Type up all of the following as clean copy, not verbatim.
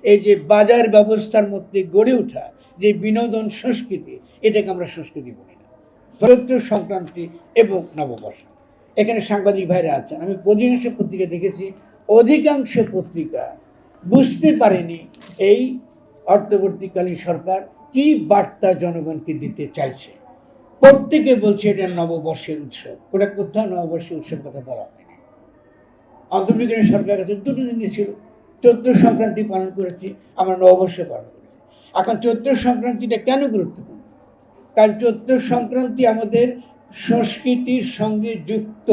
এই যে বাজার ব্যবস্থার মধ্যে গড়ে ওঠা যে বিনোদন সংস্কৃতি, এটাকে আমরা সংস্কৃতি বলি না। চৈত্র সংক্রান্তি এবং নববর্ষ, এখানে সাংবাদিক ভাইরা আছেন, আমি অধিকাংশ পত্রিকা দেখেছি, অধিকাংশ পত্রিকা বুঝতে পারেনি এই অন্তর্বর্তীকালীন সরকার কি বার্তা জনগণকে দিতে চাইছে। প্রত্যেকে বলছে এটা নববর্ষের উৎসব, ওটা কোথাও নববর্ষের উৎসব কথা বলা হয়নি। অন্তর্বর্তীকালীন সরকারের কাছে দুটো দিন ছিল, চৈত্র সংক্রান্তি পালন করেছি, আমরা নববর্ষ পালন করেছি। এখন চৈত্র সংক্রান্তিটা কেন গুরুত্বপূর্ণ? কারণ চৈত্র সংক্রান্তি আমাদের সংস্কৃতির সঙ্গে যুক্ত।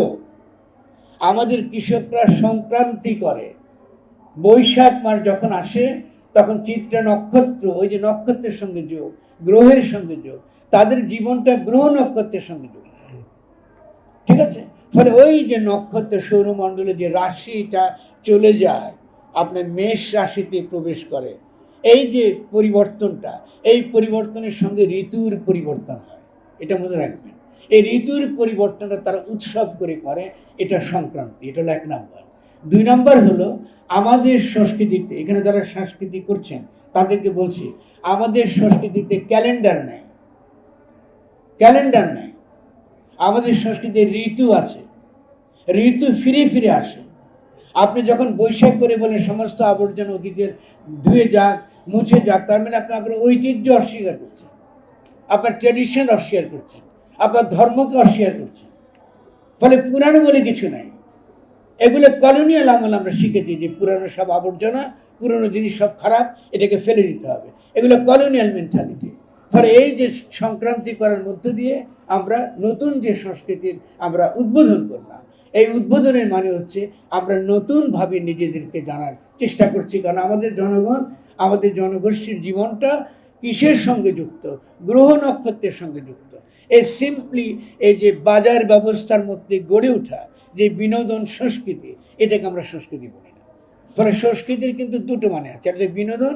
আমাদের কৃষকরা সংক্রান্তি করে, বৈশাখ মাস যখন আসে তখন চিত্রা নক্ষত্র, ওই যে নক্ষত্রের সঙ্গে যোগ, গ্রহের সঙ্গে যোগ, তাদের জীবনটা গ্রহ নক্ষত্রের সঙ্গে যোগ, ঠিক আছে? ফলে ওই যে নক্ষত্র সৌরমণ্ডলে যে রাশিটা চলে যায়, আপনার মেষ রাশিতে প্রবেশ করে, এই যে পরিবর্তনটা, এই পরিবর্তনের সঙ্গে ঋতুর পরিবর্তন হয়, এটা মনে রাখবেন। এই ঋতুর পরিবর্তনটা তারা উৎসব করে, এটা সংক্রান্তি, এটা হলো 1 নম্বর। 2 নম্বর হলো আমাদের সংস্কৃতিতে, এখানে যারা সংস্কৃতি করছেন তাদেরকে বলছি, আমাদের সংস্কৃতিতে ক্যালেন্ডার নেই, ক্যালেন্ডার নেই। আমাদের সংস্কৃতিতে ঋতু আছে, ঋতু ফিরে ফিরে আসে। আপনি যখন বৈশাখ করে বলেন সমস্ত আবর্জনা অতীতের ধুয়ে যাক, মুছে যাক, তার মানে আপনি আপনার ঐতিহ্য অস্বীকার করছেন, আপনার ট্র্যাডিশন অস্বীকার করছেন, আপনার ধর্মকে অস্বীকার করছেন। ফলে পুরানো বলে কিছু নাই। এগুলো কলোনিয়াল আমল আমরা শিখে দিই যে পুরানো সব আবর্জনা, পুরনো জিনিস সব খারাপ, এটাকে ফেলে দিতে হবে, এগুলো কলোনিয়াল মেন্টালিটি। ফলে এই যে সংক্রান্তি করার মধ্য দিয়ে আমরা নতুন যে সংস্কৃতির আমরা উদ্বোধন করলাম, এই উদ্বোধনের মানে হচ্ছে আমরা নতুনভাবে নিজেদেরকে জানার চেষ্টা করছি। কারণ আমাদের জনগণ, আমাদের জনগোষ্ঠীর জীবনটা কিসের সঙ্গে যুক্ত? গ্রহ নক্ষত্রের সঙ্গে যুক্ত। এই সিম্পলি এই যে বাজার ব্যবস্থার মধ্যে গড়ে ওঠা যে বিনোদন সংস্কৃতি, এটাকে আমরা সংস্কৃতি বলি না। ফলে সংস্কৃতির কিন্তু দুটো মানে আছে, একটা বিনোদন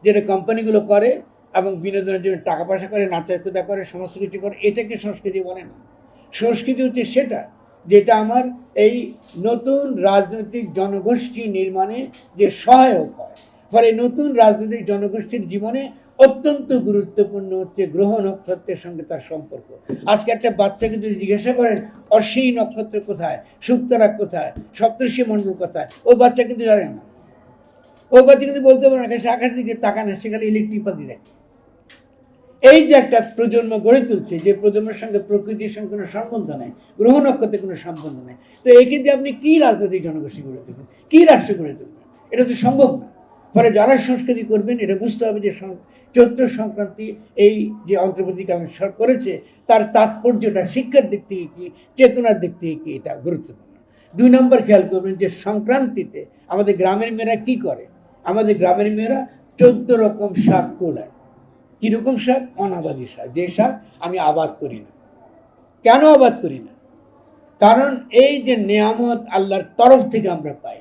যেটা কোম্পানিগুলো করে এবং বিনোদনের জন্য টাকা পয়সা করে, নাচাকুদা করে, সমস্ত কিছু করে, এটাকে সংস্কৃতি বলে না। সংস্কৃতি হচ্ছে সেটা যেটা আমার এই নতুন রাজনৈতিক জনগোষ্ঠী নির্মাণে যে সহায়ক হয়। ফলে নতুন রাজনৈতিক জনগোষ্ঠীর জীবনে অত্যন্ত গুরুত্বপূর্ণ হচ্ছে গ্রহ নক্ষত্রের সঙ্গে তার সম্পর্ক। আজকে একটা বাচ্চাকে যদি জিজ্ঞাসা করেন অশ্বিনী নক্ষত্র কোথায়, শুক্তারা কোথায়, সপ্তর্ষি মণ্ডল কোথায়, ওই বাচ্চা কিন্তু জানে না। ওই বাচ্চা কিন্তু বলতে পারে না, সে আকাশ দিকে তাকায় না, সেখানে ইলেকট্রিক পাতি দেখে। এই যে একটা প্রজন্ম গড়ে তুলছে, যে প্রজন্মের সঙ্গে প্রকৃতির সঙ্গে কোনো সম্বন্ধ নেই, গ্রহ নক্ষত্রের কোনো সম্বন্ধ নেই, তো একে দিয়ে আপনি কী রাজনৈতিক জনগোষ্ঠী গড়ে তুলবেন, কী রাষ্ট্র গড়ে তুলবেন? এটা তো সম্ভব না। ফলে যারা সংস্কৃতি করবেন এটা বুঝতে হবে যে চৈত্র সংক্রান্তি এই যে অন্তর্বর্তীকালীন সরকার করেছে, তার তাৎপর্যটা শিক্ষার দিক থেকে কী, চেতনার দিক থেকে কী, এটা গুরুত্বপূর্ণ। 2 নম্বর খেয়াল করবেন যে সংক্রান্তিতে আমাদের গ্রামের মেয়েরা কী করে। আমাদের গ্রামের মেয়েরা 14 রকম শাক তোলায়। কীরকম শাক? অনাবাদী শাক, যে শাক আমি আবাদ করি না। কেন আবাদ করি না? কারণ এই যে নেয়ামত আল্লাহর তরফ থেকে আমরা পাই,